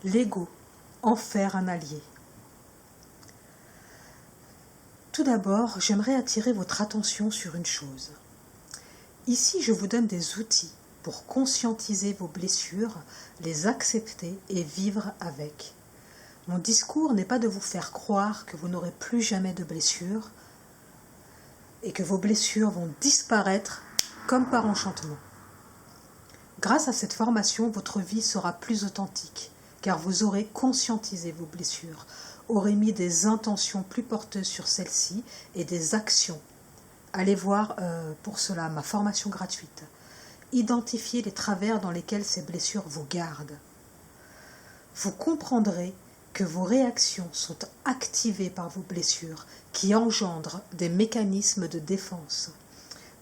L'ego, en faire un allié. Tout d'abord, j'aimerais attirer votre attention sur une chose. Ici, je vous donne des outils pour conscientiser vos blessures, les accepter et vivre avec. Mon discours n'est pas de vous faire croire que vous n'aurez plus jamais de blessures et que vos blessures vont disparaître comme par enchantement. Grâce à cette formation, votre vie sera plus authentique, car vous aurez conscientisé vos blessures, aurez mis des intentions plus porteuses sur celles-ci et des actions. Allez voir pour cela ma formation gratuite. Identifiez les travers dans lesquels ces blessures vous gardent. Vous comprendrez que vos réactions sont activées par vos blessures qui engendrent des mécanismes de défense,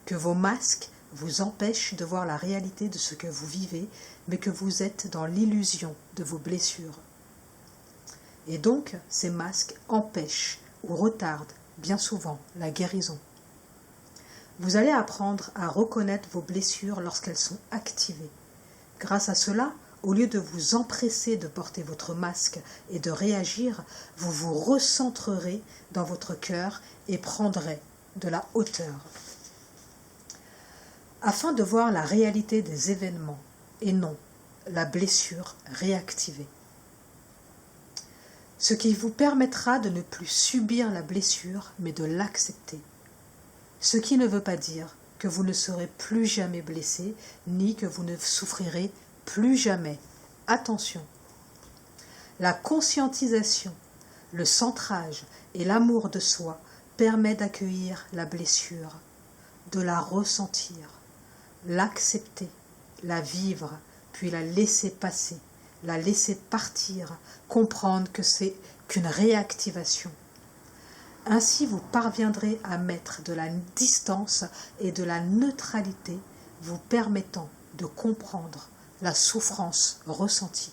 que vos masques vous empêchent de voir la réalité de ce que vous vivez, mais que vous êtes dans l'illusion de vos blessures. Et donc, ces masques empêchent ou retardent bien souvent la guérison. Vous allez apprendre à reconnaître vos blessures lorsqu'elles sont activées. Grâce à cela, au lieu de vous empresser de porter votre masque et de réagir, vous vous recentrerez dans votre cœur et prendrez de la hauteur. Afin de voir la réalité des événements et non la blessure réactivée. Ce qui vous permettra de ne plus subir la blessure, mais de l'accepter. Ce qui ne veut pas dire que vous ne serez plus jamais blessé, ni que vous ne souffrirez plus jamais. Attention, la conscientisation, le centrage et l'amour de soi permet d'accueillir la blessure, de la ressentir, l'accepter, la vivre, puis la laisser passer, la laisser partir, comprendre que c'est qu'une réactivation. Ainsi, vous parviendrez à mettre de la distance et de la neutralité, vous permettant de comprendre la souffrance ressentie.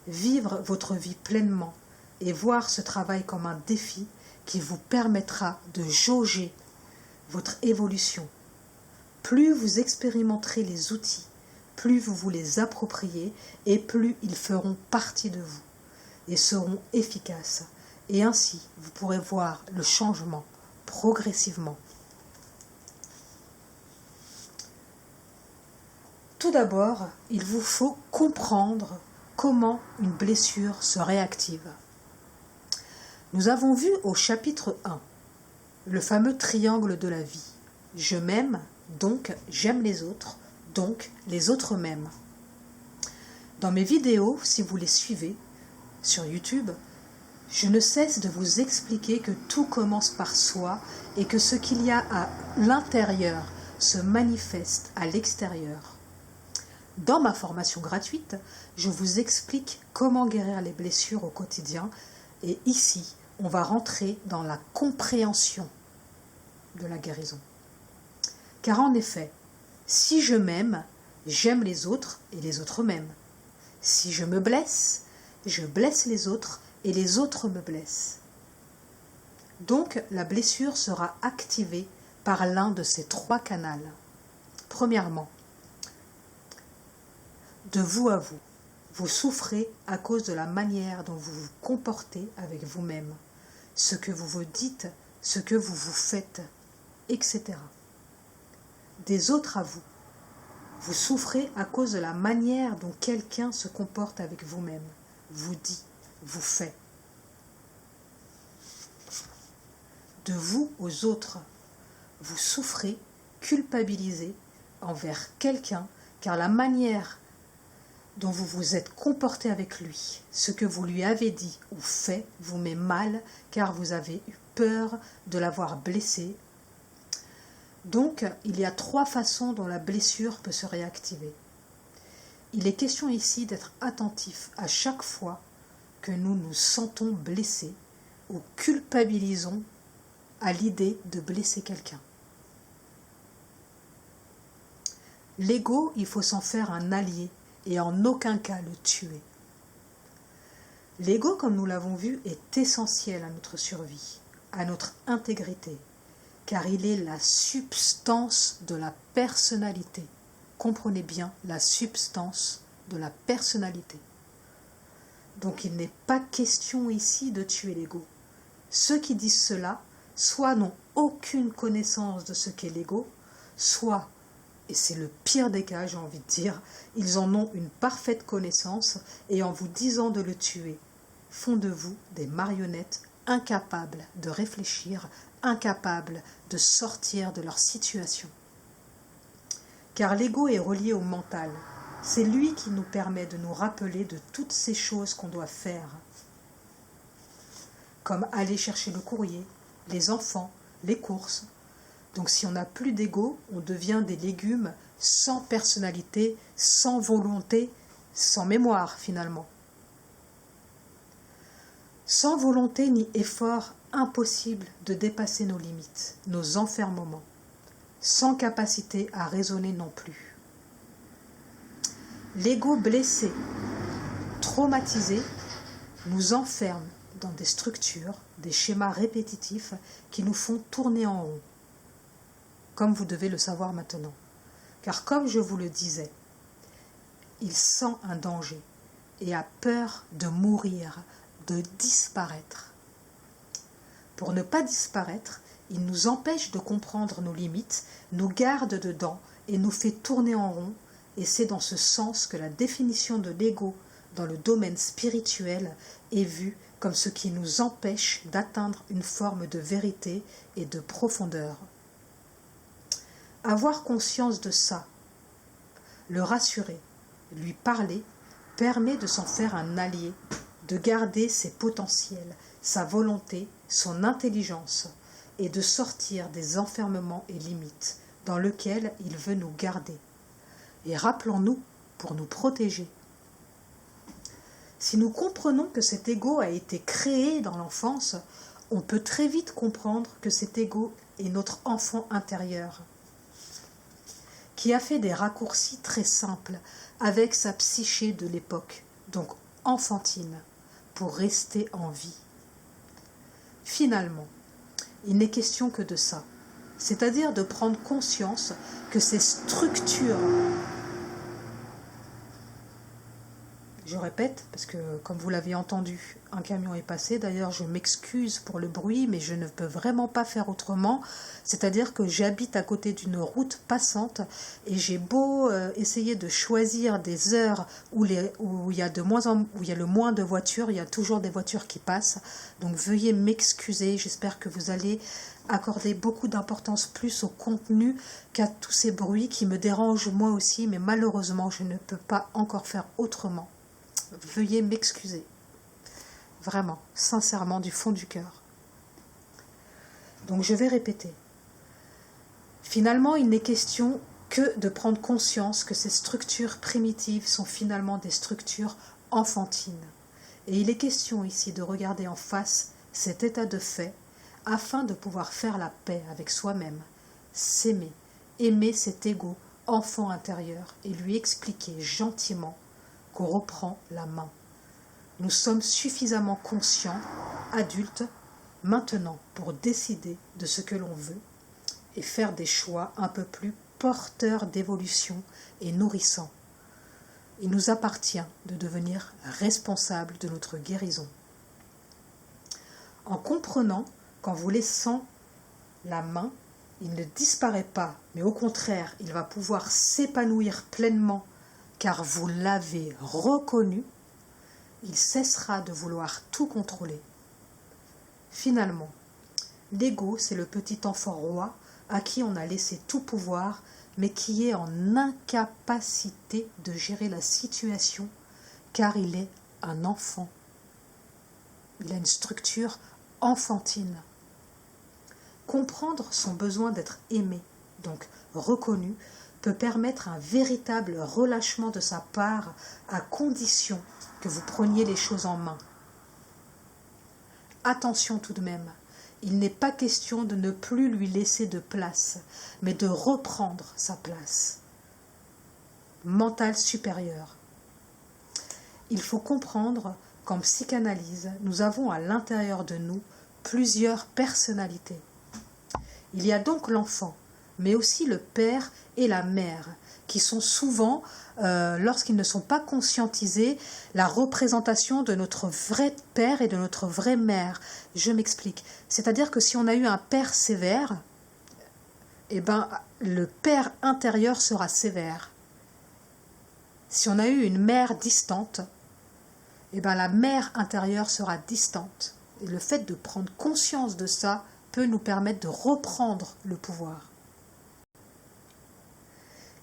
Vivre votre vie pleinement et voir ce travail comme un défi qui vous permettra de jauger votre évolution. Plus vous expérimenterez les outils, plus vous vous les appropriez et plus ils feront partie de vous et seront efficaces. Et ainsi, vous pourrez voir le changement progressivement. Tout d'abord, il vous faut comprendre comment une blessure se réactive. Nous avons vu au chapitre 1 le fameux triangle de la vie. Je m'aime, donc j'aime les autres, donc les autres m'aiment. Dans mes vidéos, si vous les suivez sur YouTube, je ne cesse de vous expliquer que tout commence par soi et que ce qu'il y a à l'intérieur se manifeste à l'extérieur. Dans ma formation gratuite, je vous explique comment guérir les blessures au quotidien et ici, on va rentrer dans la compréhension de la guérison. Car en effet, si je m'aime, j'aime les autres et les autres m'aiment. Si je me blesse, je blesse les autres et les autres me blessent. Donc, la blessure sera activée par l'un de ces trois canaux. Premièrement, de vous à vous. Vous souffrez à cause de la manière dont vous vous comportez avec vous-même, ce que vous vous dites, ce que vous vous faites, etc. Des autres à vous. Vous souffrez à cause de la manière dont quelqu'un se comporte avec vous-même, vous dit, vous fait. De vous aux autres, vous souffrez, culpabilisez envers quelqu'un, car la manière dont vous vous êtes comporté avec lui, ce que vous lui avez dit ou fait, vous met mal, car vous avez eu peur de l'avoir blessé. Donc, il y a trois façons dont la blessure peut se réactiver. Il est question ici d'être attentif à chaque fois que nous nous sentons blessés ou culpabilisons à l'idée de blesser quelqu'un. L'ego, il faut s'en faire un allié et en aucun cas le tuer. L'ego, comme nous l'avons vu, est essentiel à notre survie, à notre intégrité, car il est la substance de la personnalité. Comprenez bien, la substance de la personnalité. Donc il n'est pas question ici de tuer l'ego. Ceux qui disent cela, soit n'ont aucune connaissance de ce qu'est l'ego, soit, et c'est le pire des cas, j'ai envie de dire, ils en ont une parfaite connaissance et en vous disant de le tuer, font de vous des marionnettes incapables de réfléchir, incapables de sortir de leur situation. Car l'ego est relié au mental. C'est lui qui nous permet de nous rappeler de toutes ces choses qu'on doit faire, comme aller chercher le courrier, les enfants, les courses. Donc si on n'a plus d'ego, on devient des légumes sans personnalité, sans volonté, sans mémoire finalement. Sans volonté ni effort, impossible de dépasser nos limites, nos enfermements, sans capacité à raisonner non plus. L'ego blessé, traumatisé, nous enferme dans des structures, des schémas répétitifs qui nous font tourner en rond, comme vous devez le savoir maintenant. Car comme je vous le disais, il sent un danger et a peur de mourir, de disparaître. Pour ne pas disparaître, il nous empêche de comprendre nos limites, nous garde dedans et nous fait tourner en rond, et c'est dans ce sens que la définition de l'ego dans le domaine spirituel est vue comme ce qui nous empêche d'atteindre une forme de vérité et de profondeur. Avoir conscience de ça, le rassurer, lui parler, permet de s'en faire un allié, de garder ses potentiels, sa volonté, son intelligence, et de sortir des enfermements et limites dans lesquels il veut nous garder. Et rappelons-nous pour nous protéger. Si nous comprenons que cet ego a été créé dans l'enfance, on peut très vite comprendre que cet ego est notre enfant intérieur, qui a fait des raccourcis très simples avec sa psyché de l'époque, donc enfantine, pour rester en vie. Finalement, il n'est question que de ça, c'est-à-dire de prendre conscience que ces structures, je répète, parce que comme vous l'avez entendu, un camion est passé, d'ailleurs je m'excuse pour le bruit, mais je ne peux vraiment pas faire autrement, c'est-à-dire que j'habite à côté d'une route passante, et j'ai beau essayer de choisir des heures où il y a le moins de voitures, il y a toujours des voitures qui passent, donc veuillez m'excuser, j'espère que vous allez accorder beaucoup d'importance plus au contenu qu'à tous ces bruits qui me dérangent moi aussi, mais malheureusement je ne peux pas encore faire autrement. Veuillez m'excuser, vraiment, sincèrement, du fond du cœur. Donc je vais répéter. Finalement, il n'est question que de prendre conscience que ces structures primitives sont finalement des structures enfantines. Et il est question ici de regarder en face cet état de fait afin de pouvoir faire la paix avec soi-même, s'aimer, aimer cet ego enfant intérieur et lui expliquer gentiment qu'on reprend la main. Nous sommes suffisamment conscients, adultes, maintenant pour décider de ce que l'on veut et faire des choix un peu plus porteurs d'évolution et nourrissants. Il nous appartient de devenir responsables de notre guérison. En comprenant qu'en vous laissant la main, il ne disparaît pas, mais au contraire, il va pouvoir s'épanouir pleinement car vous l'avez reconnu, il cessera de vouloir tout contrôler. Finalement, l'ego, c'est le petit enfant roi à qui on a laissé tout pouvoir, mais qui est en incapacité de gérer la situation, car il est un enfant. Il a une structure enfantine. Comprendre son besoin d'être aimé, donc reconnu, peut permettre un véritable relâchement de sa part à condition que vous preniez les choses en main. Attention tout de même, il n'est pas question de ne plus lui laisser de place, mais de reprendre sa place. Mental supérieur. Il faut comprendre qu'en psychanalyse, nous avons à l'intérieur de nous plusieurs personnalités. Il y a donc l'enfant, mais aussi le père et la mère, qui sont souvent, lorsqu'ils ne sont pas conscientisés, la représentation de notre vrai père et de notre vraie mère. Je m'explique. C'est-à-dire que si on a eu un père sévère, eh ben, le père intérieur sera sévère. Si on a eu une mère distante, eh ben, la mère intérieure sera distante. Et le fait de prendre conscience de ça peut nous permettre de reprendre le pouvoir.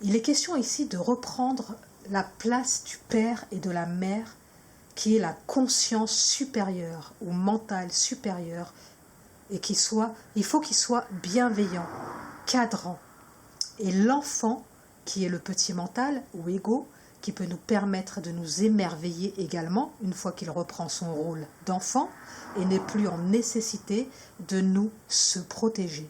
Il est question ici de reprendre la place du père et de la mère, qui est la conscience supérieure ou mentale supérieure, et il faut qu'il soit bienveillant, cadrant. Et l'enfant, qui est le petit mental ou ego, qui peut nous permettre de nous émerveiller également, une fois qu'il reprend son rôle d'enfant, et n'est plus en nécessité de nous se protéger.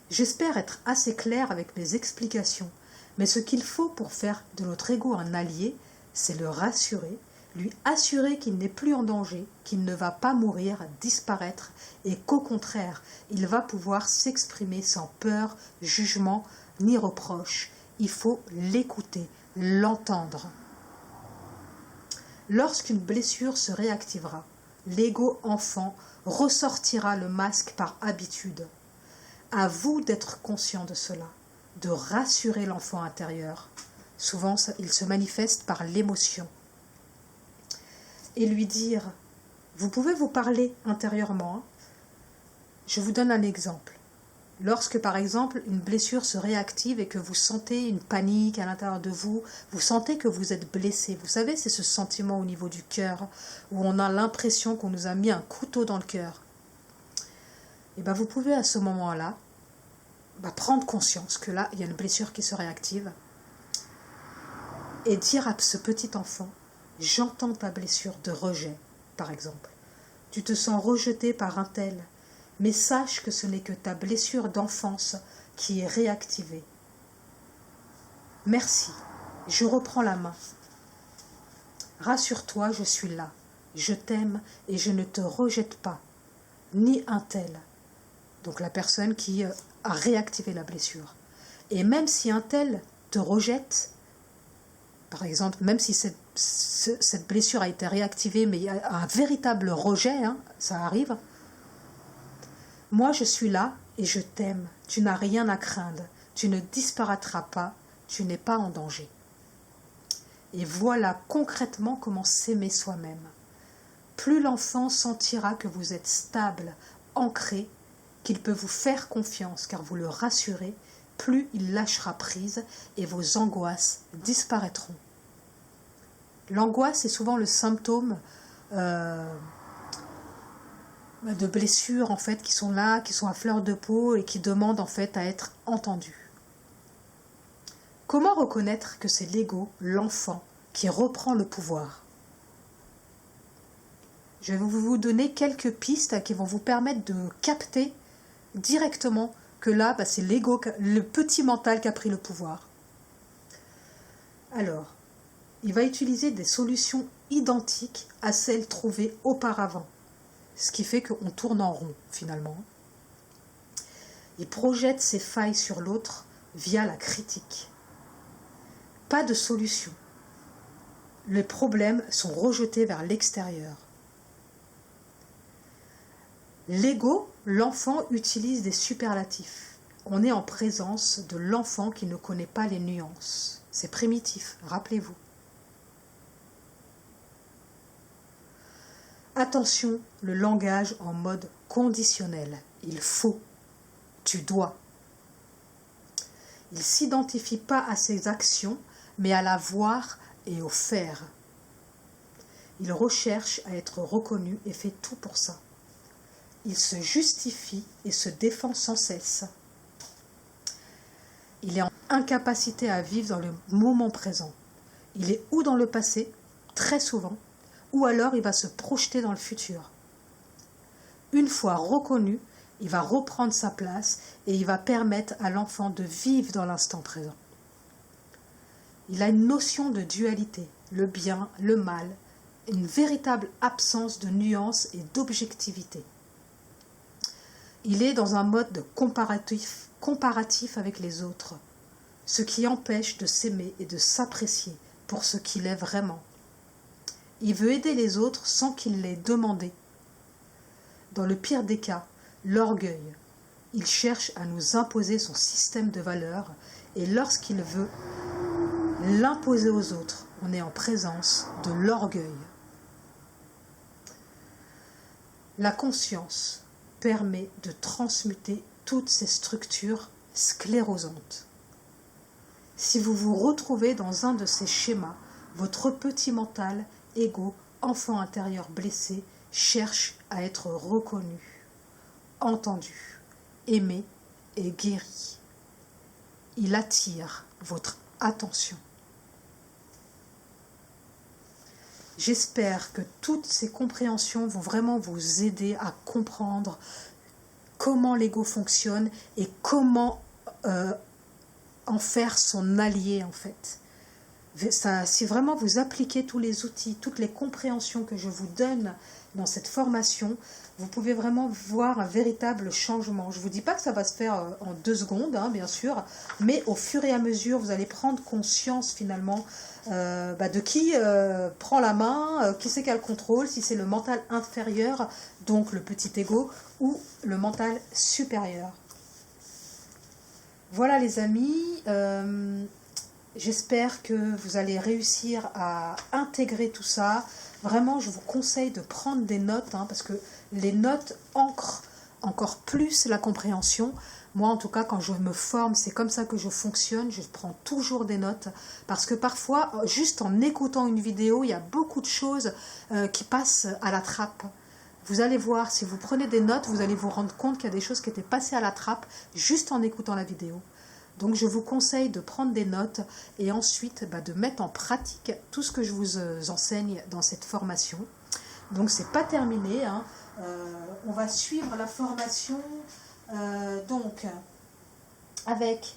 J'espère être assez clair avec mes explications, mais ce qu'il faut pour faire de notre ego un allié, c'est le rassurer, lui assurer qu'il n'est plus en danger, qu'il ne va pas mourir, disparaître, et qu'au contraire, il va pouvoir s'exprimer sans peur, jugement, ni reproche. Il faut l'écouter, l'entendre. Lorsqu'une blessure se réactivera, l'ego enfant ressortira le masque par habitude. À vous d'être conscient de cela, de rassurer l'enfant intérieur. Souvent, il se manifeste par l'émotion. Et lui dire, vous pouvez vous parler intérieurement. Je vous donne un exemple. Lorsque, par exemple, une blessure se réactive et que vous sentez une panique à l'intérieur de vous, vous sentez que vous êtes blessé. Vous savez, c'est ce sentiment au niveau du cœur, où on a l'impression qu'on nous a mis un couteau dans le cœur. Et bien, vous pouvez à ce moment-là prendre conscience que là, il y a une blessure qui se réactive et dire à ce petit enfant, j'entends ta blessure de rejet, par exemple. Tu te sens rejeté par un tel, mais sache que ce n'est que ta blessure d'enfance qui est réactivée. Merci, je reprends la main. Rassure-toi, je suis là, je t'aime et je ne te rejette pas, ni un tel. Donc la personne qui a réactivé la blessure. Et même si un tel te rejette, par exemple, même si cette blessure a été réactivée, mais il y a un véritable rejet, ça arrive, moi je suis là et je t'aime, tu n'as rien à craindre, tu ne disparaîtras pas, tu n'es pas en danger. Et voilà concrètement comment s'aimer soi-même. Plus l'enfant sentira que vous êtes stable, ancré, qu'il peut vous faire confiance car vous le rassurez, plus il lâchera prise et vos angoisses disparaîtront. L'angoisse est souvent le symptôme de blessures en fait qui sont là, qui sont à fleur de peau et qui demandent en fait à être entendues. Comment reconnaître que c'est l'ego, l'enfant, qui reprend le pouvoir ? Je vais vous donner quelques pistes qui vont vous permettre de capter directement que là, c'est l'ego, le petit mental qui a pris le pouvoir. Alors, il va utiliser des solutions identiques à celles trouvées auparavant, ce qui fait qu'on tourne en rond finalement. Il projette ses failles sur l'autre via la critique. Pas de solution. Les problèmes sont rejetés vers l'extérieur. L'ego, l'enfant utilise des superlatifs. On est en présence de l'enfant qui ne connaît pas les nuances. C'est primitif, rappelez-vous. Attention, le langage en mode conditionnel. Il faut, tu dois. Il ne s'identifie pas à ses actions, mais à la voir et au faire. Il recherche à être reconnu et fait tout pour ça. Il se justifie et se défend sans cesse. Il est en incapacité à vivre dans le moment présent. Il est ou dans le passé, très souvent, ou alors il va se projeter dans le futur. Une fois reconnu, il va reprendre sa place et il va permettre à l'enfant de vivre dans l'instant présent. Il a une notion de dualité, le bien, le mal, une véritable absence de nuance et d'objectivité. Il est dans un mode de comparatif avec les autres. ce qui empêche de s'aimer et de s'apprécier pour ce qu'il est vraiment. Il veut aider les autres sans qu'il l'ait demandé. Dans le pire des cas, l'orgueil. Il cherche à nous imposer son système de valeurs et lorsqu'il veut l'imposer aux autres, on est en présence de l'orgueil. La conscience permet de transmuter toutes ces structures sclérosantes. Si vous vous retrouvez dans un de ces schémas, votre petit mental, égo, enfant intérieur blessé, cherche à être reconnu, entendu, aimé et guéri. Il attire votre attention. J'espère que toutes ces compréhensions vont vraiment vous aider à comprendre comment l'ego fonctionne et comment en faire son allié en fait. Si vraiment vous appliquez tous les outils, toutes les compréhensions que je vous donne dans cette formation, vous pouvez vraiment voir un véritable changement. Je ne vous dis pas que ça va se faire en 2 secondes, hein, bien sûr, mais au fur et à mesure, vous allez prendre conscience finalement de qui prend la main, qui c'est qui a le contrôle, si c'est le mental inférieur, donc le petit ego, ou le mental supérieur. Voilà les amis, j'espère que vous allez réussir à intégrer tout ça. Vraiment, je vous conseille de prendre des notes, hein, parce que les notes ancrent encore plus la compréhension. Moi, en tout cas, quand je me forme, c'est comme ça que je fonctionne. Je prends toujours des notes, parce que parfois, juste en écoutant une vidéo, il y a beaucoup de choses qui passent à la trappe. Vous allez voir, si vous prenez des notes, vous allez vous rendre compte qu'il y a des choses qui étaient passées à la trappe juste en écoutant la vidéo. Donc je vous conseille de prendre des notes et ensuite de mettre en pratique tout ce que je vous enseigne dans cette formation. Donc c'est pas terminé, hein. On va suivre la formation donc avec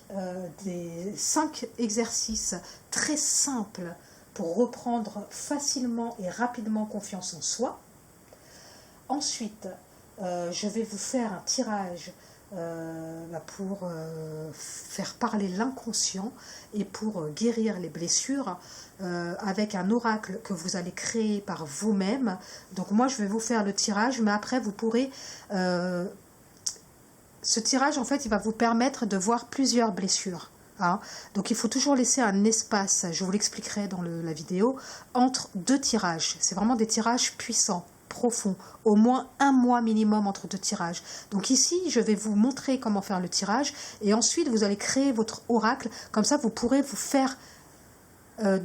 des 5 exercices très simples pour reprendre facilement et rapidement confiance en soi. Ensuite, je vais vous faire un tirage pour faire parler l'inconscient et pour guérir les blessures avec un oracle que vous allez créer par vous-même. Donc moi je vais vous faire le tirage, mais après vous pourrez ce tirage en fait il va vous permettre de voir plusieurs blessures, hein. Donc il faut toujours laisser un espace, je vous l'expliquerai dans la vidéo, entre 2 tirages. C'est vraiment des tirages puissants, profond, au moins 1 mois minimum entre 2 tirages. Donc ici, je vais vous montrer comment faire le tirage et ensuite vous allez créer votre oracle. Comme ça, vous pourrez vous faire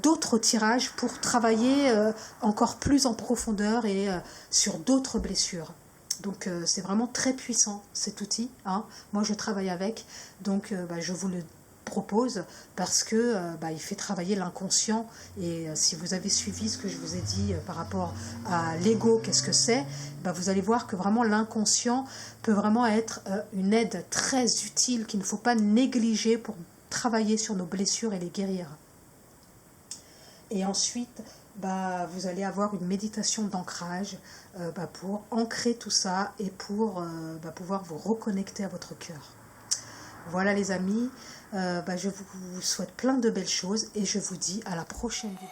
d'autres tirages pour travailler encore plus en profondeur et sur d'autres blessures. Donc c'est vraiment très puissant cet outil, hein. Moi, je travaille avec, donc je vous le propose parce que il fait travailler l'inconscient et si vous avez suivi ce que je vous ai dit par rapport à l'ego, qu'est-ce que c'est, vous allez voir que vraiment l'inconscient peut vraiment être une aide très utile qu'il ne faut pas négliger pour travailler sur nos blessures et les guérir. Et ensuite vous allez avoir une méditation d'ancrage pour ancrer tout ça et pour pouvoir vous reconnecter à votre cœur. Voilà les amis, je vous souhaite plein de belles choses et je vous dis à la prochaine vidéo.